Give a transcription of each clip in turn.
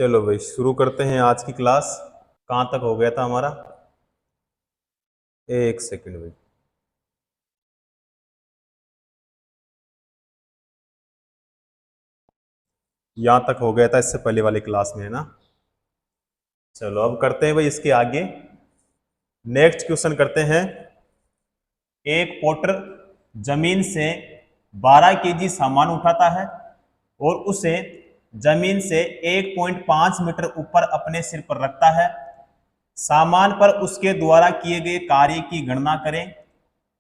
चलो भाई शुरू करते हैं आज की क्लास। कहाँ तक हो गया था हमारा? एक सेकंड भाई। यहाँ तक हो गया था इससे पहले वाली क्लास में, है ना। चलो अब करते हैं भाई इसके आगे। नेक्स्ट क्वेश्चन करते हैं। एक पोर्टर जमीन से 12 केजी सामान उठाता है और उसे जमीन से 1.5 मीटर ऊपर अपने सिर पर रखता है। सामान पर उसके द्वारा किए गए कार्य की गणना करें।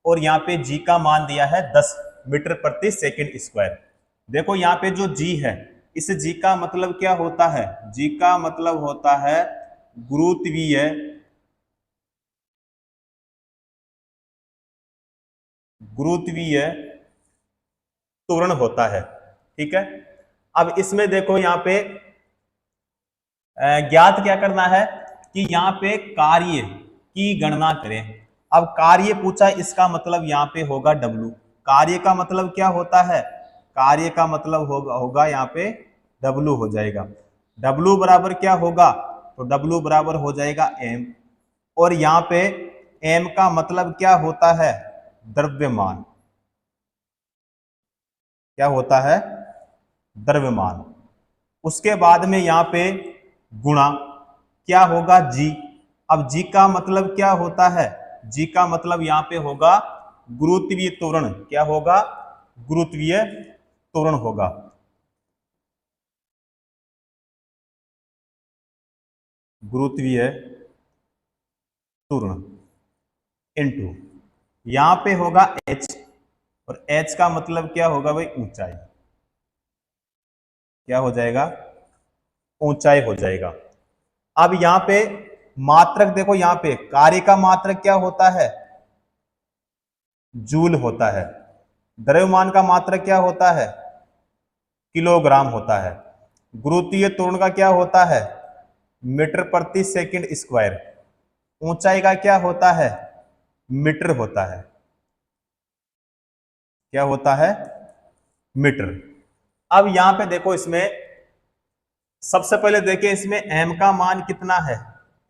और यहाँ पे जी का मान दिया है 10 मीटर प्रति सेकंड स्क्वायर। देखो यहाँ पे जो जी है, इस जी का मतलब क्या होता है? जी का मतलब होता है गुरुत्वीय त्वरण होता है। ठीक है। अब इसमें देखो यहाँ पे ज्ञात क्या करना है कि यहाँ पे कार्य की गणना करें। अब कार्य पूछा, इसका मतलब यहाँ पे होगा W। कार्य का मतलब क्या होता है? कार्य का मतलब होगा यहाँ पे W हो जाएगा। W बराबर क्या होगा? तो W बराबर हो जाएगा M। और यहाँ पे M का मतलब क्या होता है? द्रव्यमान। क्या होता है? द्रव्यमान। उसके बाद में यहाँ पे गुणा क्या होगा? जी। अब जी का मतलब क्या होता है? जी का मतलब यहाँ पे होगा गुरुत्वीय त्वरण। क्या होगा? गुरुत्वीय त्वरण होगा। गुरुत्वीय त्वरण इनटू यहाँ पे होगा h। और h का मतलब क्या होगा भाई? ऊंचाई। क्या हो जाएगा? ऊंचाई हो जाएगा। अब यहाँ पे मात्रक देखो, यहाँ पे कार्य का मात्रक क्या होता है? जूल होता है। द्रव्यमान का मात्रक क्या होता है? किलोग्राम होता है। गुरुत्वीय त्वरण का क्या होता है? मीटर प्रति सेकंड स्क्वायर। ऊंचाई का क्या होता है? मीटर होता है। क्या होता है? मीटर। अब यहां पे देखो, इसमें सबसे पहले देखिए इसमें m का मान कितना है।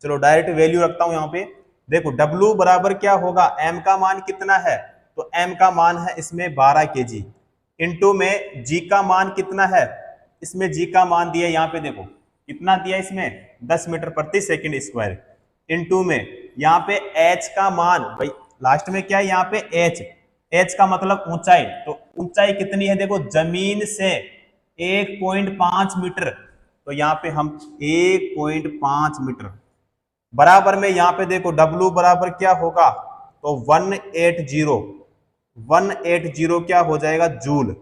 चलो डायरेक्ट वैल्यू रखता हूं यहां पे। देखो W बराबर क्या होगा? m का मान कितना है? तो m का मान है इसमें 12 केजी। इंटू में g का मान कितना है? इसमें g का मान दिया यहाँ पे, देखो कितना दिया इसमें? 10 मीटर प्रति सेकंड स्क्वायर। इंटू में यहाँ पे h का मान, भाई लास्ट में क्या है यहाँ पे? h का मतलब ऊंचाई। तो ऊंचाई कितनी है? देखो जमीन से 1.5 मीटर। तो यहाँ पे हम 1.5 मीटर बराबर में यहाँ पे देखो W बराबर क्या होगा? तो 180 क्या हो जाएगा? जूल।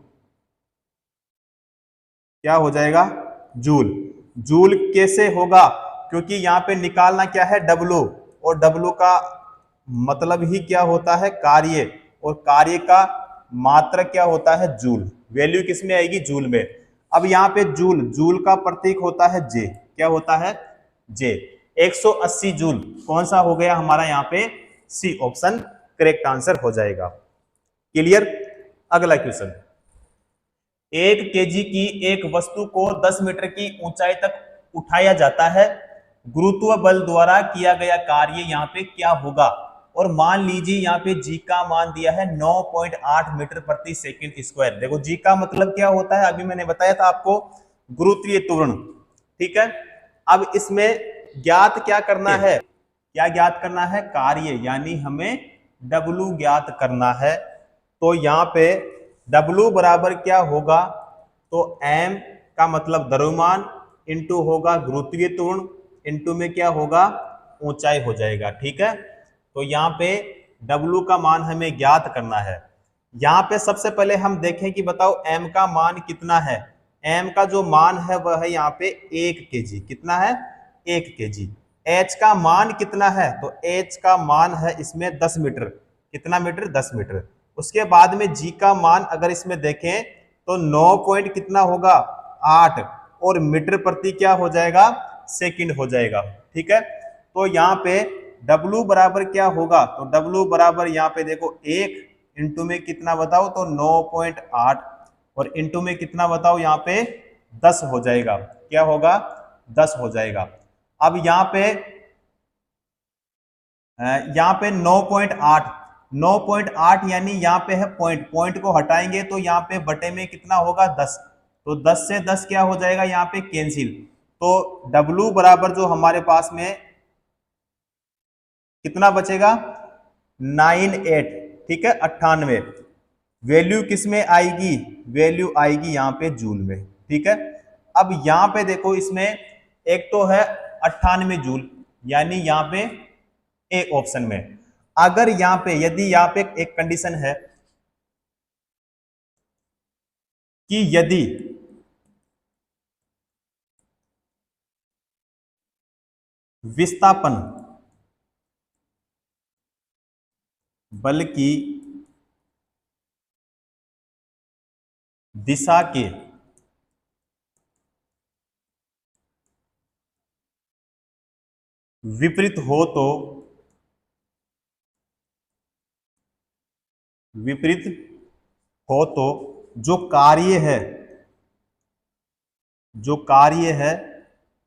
क्या हो जाएगा? जूल। जूल कैसे होगा? क्योंकि यहाँ पे निकालना क्या है? W। और W का मतलब ही क्या होता है? कार्य। और कार्य का मात्रक क्या होता है? जूल। वैल्यू किस में आएगी? जूल में। अब यहाँ पे जूल, जूल का प्रतीक होता है J। क्या होता है? J। 180 जूल कौन सा हो गया हमारा? यहाँ पे सी ऑप्शन करेक्ट आंसर हो जाएगा। क्लियर? अगला क्वेश्चन। 1 केजी की एक वस्तु को 10 मीटर की ऊंचाई तक उठाया जाता है। गुरुत्व बल द्वारा किया गया कार्य यहाँ पे क्या होगा? और मान लीजिए यहाँ पे जी का मान दिया है 9.8 मीटर प्रति सेकंड स्क्वायर। देखो जी का मतलब क्या होता है? अभी मैंने बताया था आपको, गुरुत्वीय त्वरण। ठीक है। अब इसमें ज्ञात क्या करना है? क्या ज्ञात करना है? कार्य, यानी हमें W ज्ञात करना है। तो यहाँ पे W बराबर क्या होगा? तो M का मतलब द्रव्यमान इंटू होगा गुरुत्वीय त्वरण, इंटू में क्या होगा? ऊंचाई हो जाएगा। ठीक है। तो यहाँ पे W का मान हमें ज्ञात करना है। यहाँ पे सबसे पहले हम देखें कि बताओ M का मान कितना है। M का जो मान है वह है यहाँ पे 1 केजी। कितना है? 1 केजी। H का मान कितना है? तो H का मान है इसमें 10 मीटर। कितना मीटर? 10 मीटर। उसके बाद में G का मान अगर इसमें देखें तो 9 पॉइंट कितना होगा? 8। और मीटर प्रति क्या हो जाएगा? सेकंड हो जाएगा। ठीक है। तो यहाँ पे W बराबर क्या होगा? तो W बराबर यहाँ पे देखो 1 इंटू में कितना बताओ? तो 9.8। और इंटू में कितना बताओ? यहाँ पे 10 हो जाएगा। क्या होगा? 10 हो जाएगा। अब यहाँ पे 9.8, 9.8 यानी यहाँ पे है पॉइंट, पॉइंट को हटाएंगे तो यहाँ पे बटे में कितना होगा 10, तो 10 से 10 क्या हो जाएगा यहाँ पे कैंसिल। तो W बराबर जो हमारे पास में कितना बचेगा 98, ठीक है 98। वैल्यू किस में आएगी, वैल्यू आएगी यहाँ पे जूल में, ठीक है। अब यहाँ पे देखो इसमें एक तो है 98 जूल, यानी यहाँ पे ए ऑप्शन में। अगर यहाँ पे यदि यहाँ पे एक कंडीशन है कि यदि विस्थापन बल की दिशा के विपरीत हो तो जो कार्य है, जो कार्य है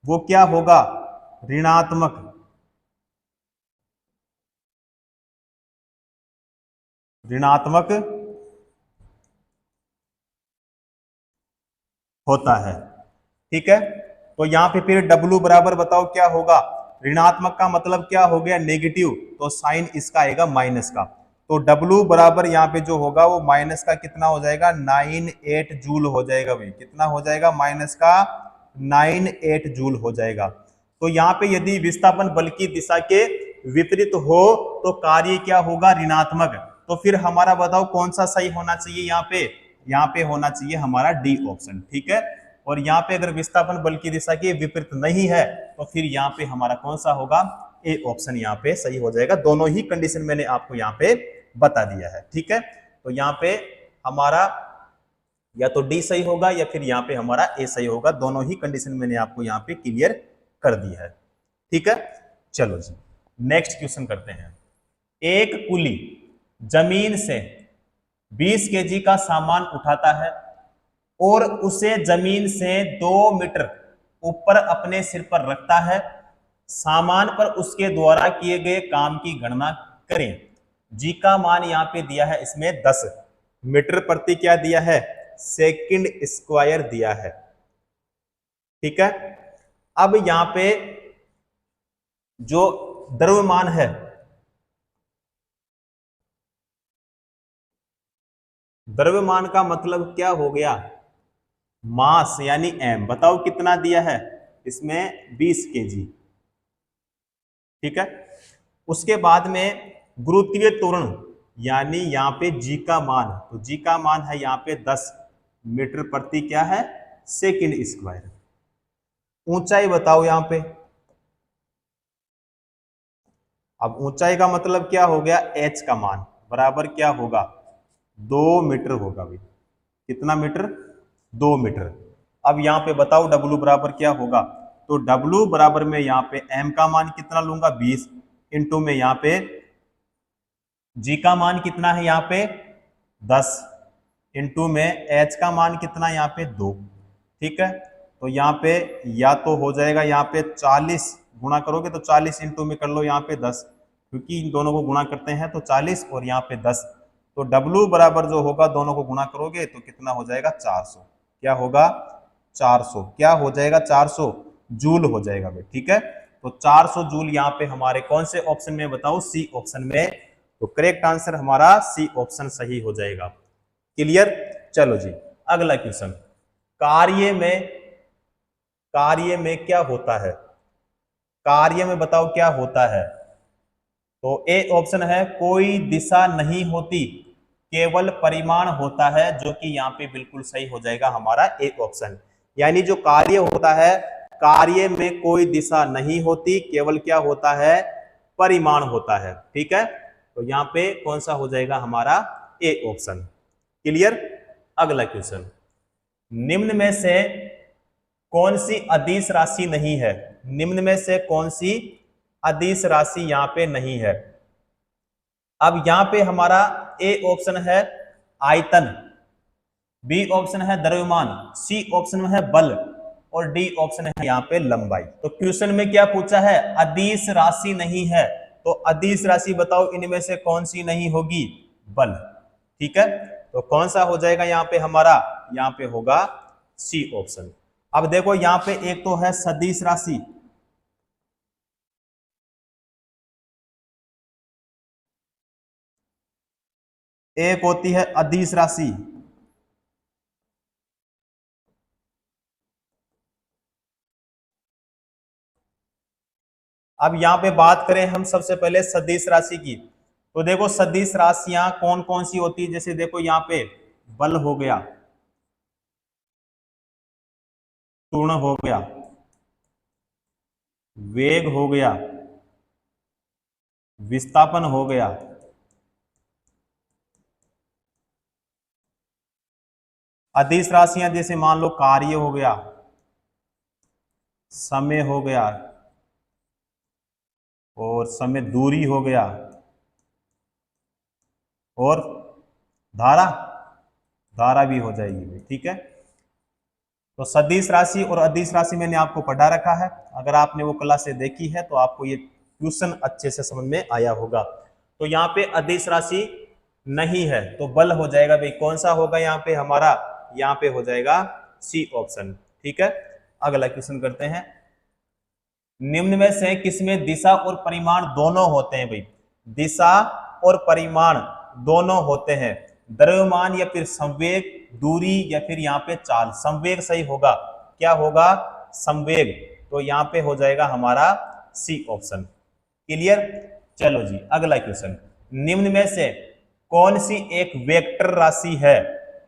वो क्या होगा ऋणात्मक, ऋणात्मक होता है, ठीक है। तो यहां पे फिर W बराबर बताओ क्या होगा, ऋणात्मक का मतलब क्या हो गया नेगेटिव, तो साइन इसका आएगा माइनस का। तो W बराबर यहाँ पे जो होगा वो माइनस का कितना हो जाएगा 98 जूल हो जाएगा भाई, कितना हो जाएगा माइनस का 98 जूल हो जाएगा। तो यहाँ पे यदि विस्थापन बल की दिशा के विपरीत हो तो कार्य क्या होगा ऋणात्मक। तो फिर हमारा बताओ कौन सा सही होना चाहिए यहाँ पे होना चाहिए हमारा डी ऑप्शन, ठीक है। और यहाँ पे अगर विस्थापन बल की दिशा के विपरीत नहीं है तो फिर यहाँ पे हमारा कौन सा होगा ए ऑप्शन यहाँ पे सही हो जाएगा। दोनों ही कंडीशन मैंने आपको यहाँ पे बता दिया है, ठीक है। तो यहाँ पे हमारा या तो डी सही होगा या फिर यहाँ पे हमारा ए सही होगा, दोनों ही कंडीशन मैंने आपको यहाँ पे क्लियर कर दी है, ठीक है। चलो जी नेक्स्ट क्वेश्चन करते हैं। एक कुली जमीन से 20 केजी का सामान उठाता है और उसे जमीन से 2 मीटर ऊपर अपने सिर पर रखता है। सामान पर उसके द्वारा किए गए काम की गणना करें। जी का मान यहाँ पे दिया है इसमें 10 मीटर प्रति क्या दिया है सेकंड स्क्वायर दिया है, ठीक है। अब यहाँ पे जो द्रव्यमान है, द्रव्यमान का मतलब क्या हो गया मास यानी m, बताओ कितना दिया है इसमें 20 केजी, ठीक है। उसके बाद में गुरुत्वीय त्वरण यानी यहाँ पे जी का मान, तो जी का मान है यहाँ पे 10 मीटर प्रति क्या है सेकंड स्क्वायर। ऊंचाई बताओ यहाँ पे, अब ऊंचाई का मतलब क्या हो गया h का मान बराबर क्या होगा 2 मीटर होगा भाई, कितना मीटर 2 मीटर। अब यहाँ पे बताओ W बराबर क्या होगा, तो W बराबर में यहाँ पे m का मान कितना लूंगा 20 इंटू में यहाँ पे g का मान कितना है यहाँ पे 10 इंटू में h का मान कितना यहाँ पे 2, ठीक है। तो यहाँ पे या तो हो जाएगा यहाँ पे 40 गुणा करोगे तो 40 इंटू में कर लो यहाँ पे 10, क्योंकि इन दोनों को गुणा करते हैं तो 40 और यहाँ पे 10। तो W बराबर जो होगा दोनों को गुणा करोगे तो कितना हो जाएगा 400, क्या होगा 400, क्या हो जाएगा 400 जूल हो जाएगा भाई, ठीक है। तो 400 जूल यहाँ पे हमारे कौन से ऑप्शन में बताओ सी ऑप्शन में, तो करेक्ट आंसर हमारा सी ऑप्शन सही हो जाएगा। क्लियर। चलो जी अगला क्वेश्चन, कार्य में क्या होता है, कार्य में बताओ क्या होता है। तो ए ऑप्शन है कोई दिशा नहीं होती केवल परिमाण होता है, जो कि यहाँ पे बिल्कुल सही हो जाएगा हमारा ए ऑप्शन। यानी जो कार्य होता है कार्य में कोई दिशा नहीं होती, केवल क्या होता है परिमाण होता है, ठीक है। तो यहाँ पे कौन सा हो जाएगा हमारा ए ऑप्शन। क्लियर। अगला क्वेश्चन, निम्न में से कौन सी अदिश राशि नहीं है, निम्न में से कौन सी अदिश राशि यहाँ पे नहीं है। अब यहाँ पे हमारा ए ऑप्शन है आयतन, बी ऑप्शन है द्रव्यमान, सी ऑप्शन में है बल, और डी ऑप्शन है यहाँ पे लंबाई। तो क्वेश्चन में क्या पूछा है, अदिश राशि नहीं है, तो अदिश राशि बताओ इनमें से कौन सी नहीं होगी, बल। ठीक है, तो कौन सा हो जाएगा यहाँ पे हमारा, यहाँ पे होगा सी ऑप्शन। अब देखो यहाँ पे एक तो है सदिश राशि, एक होती है अदिश राशि। अब यहां पे बात करें हम सबसे पहले सदिश राशि की, तो देखो सदिश राशियां कौन कौन सी होती है, जैसे देखो यहाँ पे बल हो गया, पूर्ण हो गया, वेग हो गया, विस्थापन हो गया, अदिश राशियां जैसे मान लो कार्य हो गया, समय हो गया, और समय दूरी हो गया, और धारा, धारा भी हो जाएगी। ठीक है, तो सदिश राशि और अदिश राशि मैंने आपको पढ़ा रखा है, अगर आपने वो क्लासे देखी है तो आपको ये क्वेश्चन अच्छे से समझ में आया होगा। तो यहाँ पे अदिश राशि नहीं है, तो बल हो जाएगा भाई, कौन सा होगा यहाँ पे हमारा, यहाँ पे हो जाएगा सी ऑप्शन। ठीक है, अगला क्वेश्चन करते हैं। निम्न में से किसमें दिशा और परिमाण दोनों होते हैं भाई, दिशा और परिमाण दोनों होते हैं, द्रव्यमान या फिर संवेग, दूरी या फिर यहाँ पे चाल। संवेग सही होगा, क्या होगा, संवेग, तो यहाँ पे हो जाएगा हमारा सी ऑप्शन। क्लियर, चलो जी अगला क्वेश्चन। निम्न में से कौन सी एक वेक्टर राशि है,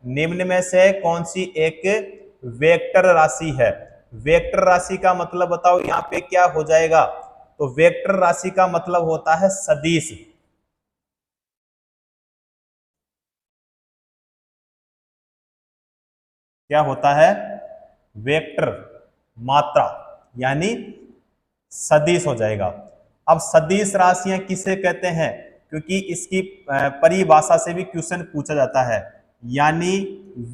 निम्न में से कौन सी एक वेक्टर राशि है। वेक्टर राशि का मतलब बताओ यहाँ पे क्या हो जाएगा, तो वेक्टर राशि का मतलब होता है सदिश। क्या होता है, वेक्टर मात्रा यानी सदिश हो जाएगा। अब सदिश राशियां किसे कहते हैं, क्योंकि इसकी परिभाषा से भी क्वेश्चन पूछा जाता है, यानी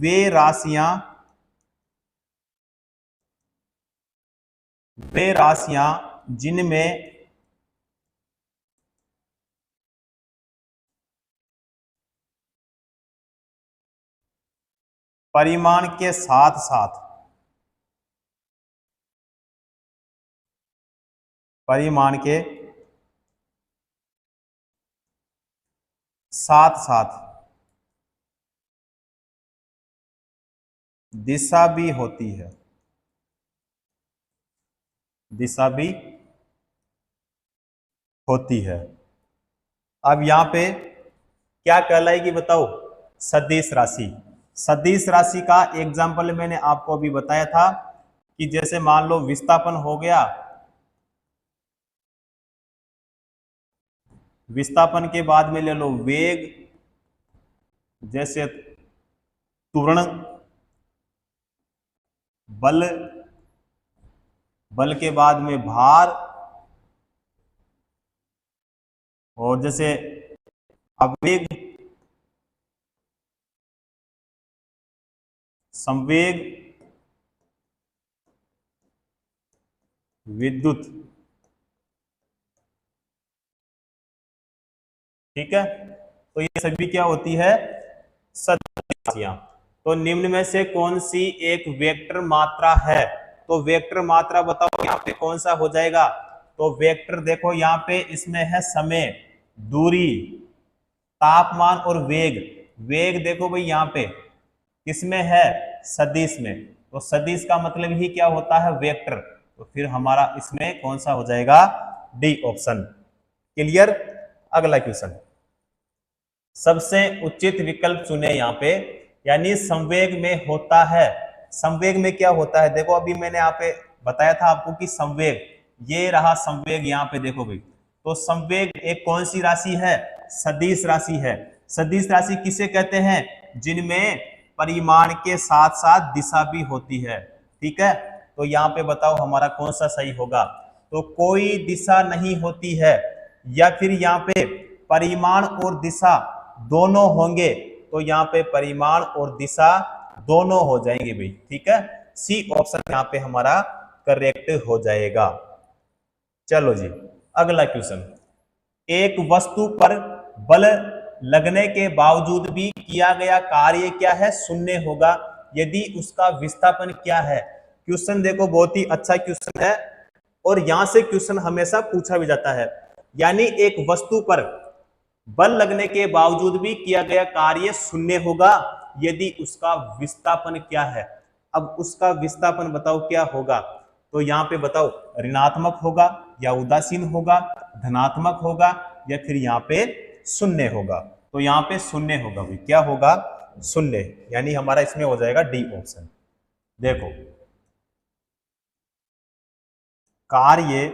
वे राशियां जिनमें परिमाण के साथ साथ, परिमाण के साथ साथ दिशा भी होती है, दिशा भी होती है। अब यहां पे क्या कहलाएगी बताओ, सदिश राशि। सदिश राशि का एग्जाम्पल मैंने आपको अभी बताया था कि जैसे मान लो विस्थापन हो गया, विस्थापन के बाद में ले लो वेग, जैसे त्वरण, बल, बल के बाद में भार, और जैसे आवेग, संवेग, विद्युत। ठीक है, तो ये सभी क्या होती है, सदिश राशियां। तो निम्न में से कौन सी एक वेक्टर मात्रा है, तो वेक्टर मात्रा बताओ यहाँ पे कौन सा हो जाएगा, तो वेक्टर देखो यहाँ पे इसमें है समय, दूरी, तापमान और वेग। वेग देखो भाई यहाँ पे किसमें है, सदिश में, तो सदिश का मतलब ही क्या होता है, वेक्टर। तो फिर हमारा इसमें कौन सा हो जाएगा, डी ऑप्शन। क्लियर, अगला क्वेश्चन। सबसे उचित विकल्प चुने यहाँ पे, यानी संवेग में होता है, संवेग में क्या होता है, देखो अभी मैंने यहाँ पे बताया था आपको कि संवेग, ये रहा संवेग यहाँ पे देखो भाई, तो संवेग एक कौन सी राशि है, सदिश राशि है। सदिश राशि किसे कहते हैं, जिनमें परिमाण के साथ साथ दिशा भी होती है। ठीक है, तो यहाँ पे बताओ हमारा कौन सा सही होगा, तो कोई दिशा नहीं होती है, या फिर यहाँ पे परिमाण और दिशा दोनों होंगे, तो यहाँ पे परिमाण और दिशा दोनों हो जाएंगे भाई। ठीक है, सी ऑप्शन यहाँ पे हमारा करेक्ट हो जाएगा। चलो जी, अगला क्वेश्चन। एक वस्तु पर बल लगने के बावजूद भी किया गया कार्य क्या है, शून्य होगा यदि उसका विस्थापन क्या है। क्वेश्चन देखो बहुत ही अच्छा क्वेश्चन है और यहां से क्वेश्चन हमेशा पूछा भी जाता है। यानी एक वस्तु पर बल लगने के बावजूद भी किया गया कार्य शून्य होगा यदि उसका विस्थापन क्या है। अब उसका विस्थापन बताओ क्या होगा, तो यहां पे बताओ ऋणात्मक होगा या उदासीन होगा, धनात्मक होगा या फिर यहाँ पे शून्य होगा। तो यहाँ पे शून्य होगा भाई, क्या होगा, शून्य, यानी हमारा इसमें हो जाएगा डी ऑप्शन। देखो कार्य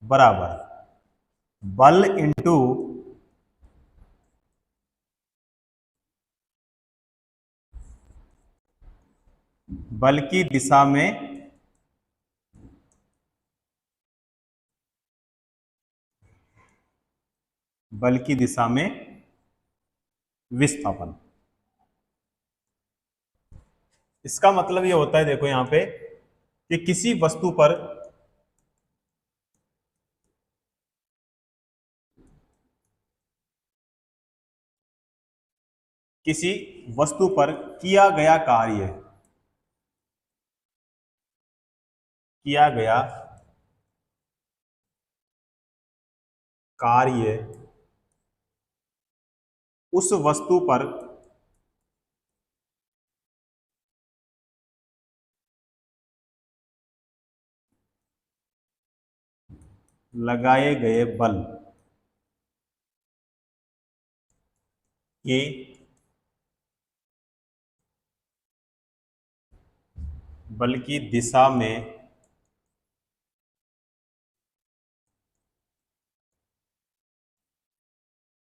बराबर बल इंटू बल की दिशा में विस्थापन। इसका मतलब ये होता है, देखो यहां पे कि किसी वस्तु पर किया गया कार्य उस वस्तु पर लगाए गए ये बल की दिशा में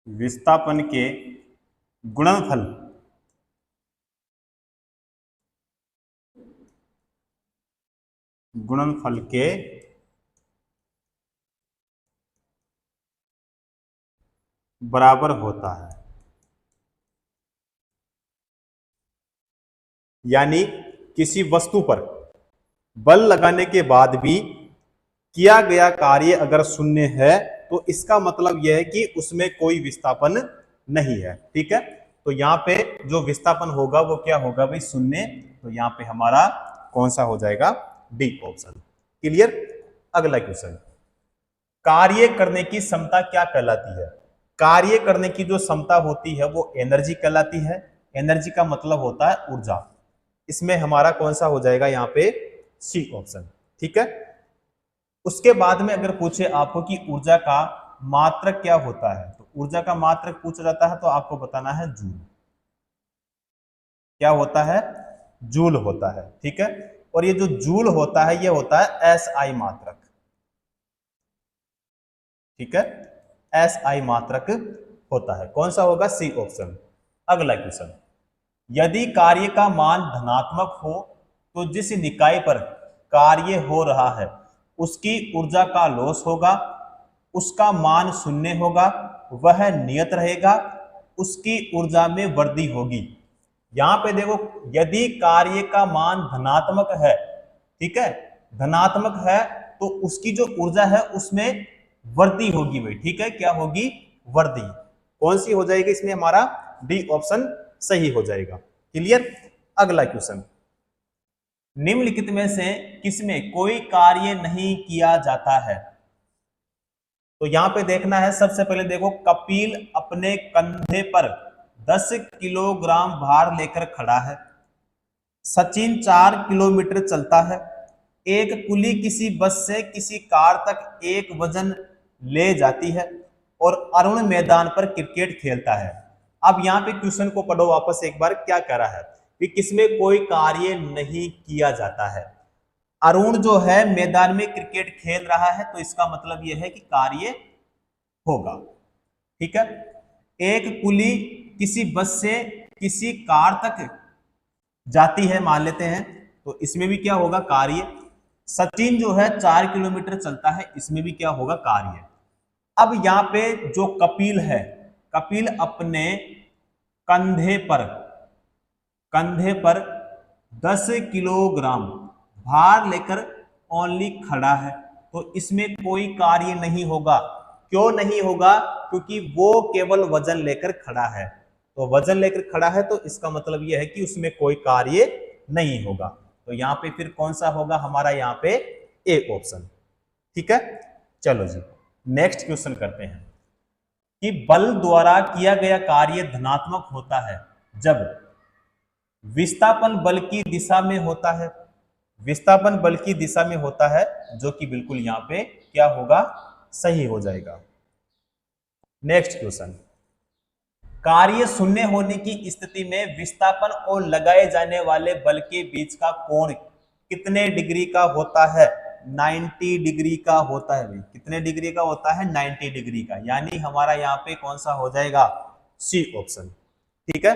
विस्थापन के गुणनफल के बराबर होता है। यानी किसी वस्तु पर बल लगाने के बाद भी किया गया कार्य अगर शून्य है तो इसका मतलब यह है कि उसमें कोई विस्थापन नहीं है। ठीक है, तो यहाँ पे जो विस्थापन होगा वो क्या होगा भाई, शून्य। तो यहाँ पे हमारा कौन सा हो जाएगा, डी ऑप्शन। क्लियर। अगला क्वेश्चन, कार्य करने की क्षमता क्या कहलाती है। कार्य करने की जो क्षमता होती है वो एनर्जी कहलाती है। एनर्जी का मतलब होता है ऊर्जा। इसमें हमारा कौन सा हो जाएगा यहाँ पे, सी ऑप्शन। ठीक है। उसके बाद में अगर पूछे आपको कि ऊर्जा का मात्रक क्या होता है, तो ऊर्जा का मात्रक पूछा जाता है तो आपको बताना है जूल। क्या होता है, जूल होता है। ठीक है, और ये जो जूल होता है ये होता है एस आई मात्रक। ठीक है, एस आई मात्रक होता है। कौन सा होगा, सी ऑप्शन। अगला क्वेश्चन, यदि कार्य का मान धनात्मक हो तो जिस निकाय पर कार्य हो रहा है उसकी ऊर्जा का लॉस होगा, उसका मान शून्य होगा, वह नियत रहेगा, उसकी ऊर्जा में वृद्धि होगी। यहां पे देखो, यदि कार्य का मान धनात्मक है, ठीक है, धनात्मक है, तो उसकी जो ऊर्जा है उसमें वृद्धि होगी भाई। ठीक है, क्या होगी, वृद्धि। कौन सी हो जाएगी इसमें, हमारा डी ऑप्शन सही हो जाएगा। क्लियर। अगला क्वेश्चन, निम्नलिखित में से किसमें कोई कार्य नहीं किया जाता है। तो यहां पे देखना है, सबसे पहले देखो, कपिल अपने कंधे पर 10 किलोग्राम भार लेकर खड़ा है। सचिन 4 किलोमीटर चलता है। एक कुली किसी बस से किसी कार तक एक वजन ले जाती है और अरुण मैदान पर क्रिकेट खेलता है। अब यहाँ पे क्वेश्चन को पढ़ो वापस एक बार, क्या कह रहा है कि किसमें कोई कार्य नहीं किया जाता है। अरुण जो है मैदान में क्रिकेट खेल रहा है, तो इसका मतलब यह है कि कार्य होगा। ठीक है, एक कुली किसी बस से किसी कार तक जाती है, मान लेते हैं, तो इसमें भी क्या होगा, कार्य। सचिन जो है 4 किलोमीटर चलता है, इसमें भी क्या होगा, कार्य। अब यहां पे जो कपिल है, कपिल अपने कंधे पर 10 किलोग्राम भार लेकर ओनली खड़ा है, तो इसमें कोई कार्य नहीं होगा। क्यों नहीं होगा? क्योंकि वो केवल वजन लेकर खड़ा है। तो वजन लेकर खड़ा है तो इसका मतलब यह है कि उसमें कोई कार्य नहीं होगा। तो यहां पे फिर कौन सा होगा हमारा? यहाँ पे ए ऑप्शन। ठीक है, चलो जी नेक्स्ट क्वेश्चन करते हैं कि बल द्वारा किया गया कार्य धनात्मक होता है जब विस्थापन बल की दिशा में होता है। विस्थापन बल की दिशा में होता है, जो कि बिल्कुल यहां पे क्या होगा? सही हो जाएगा। नेक्स्ट क्वेश्चन, कार्य शून्य होने की स्थिति में विस्थापन और लगाए जाने वाले बल के बीच का कोण कितने डिग्री का होता है? 90 डिग्री का होता है भाई। कितने डिग्री का होता है? 90 डिग्री का। यानी हमारा यहाँ पे कौन सा हो जाएगा? C option. ठीक है,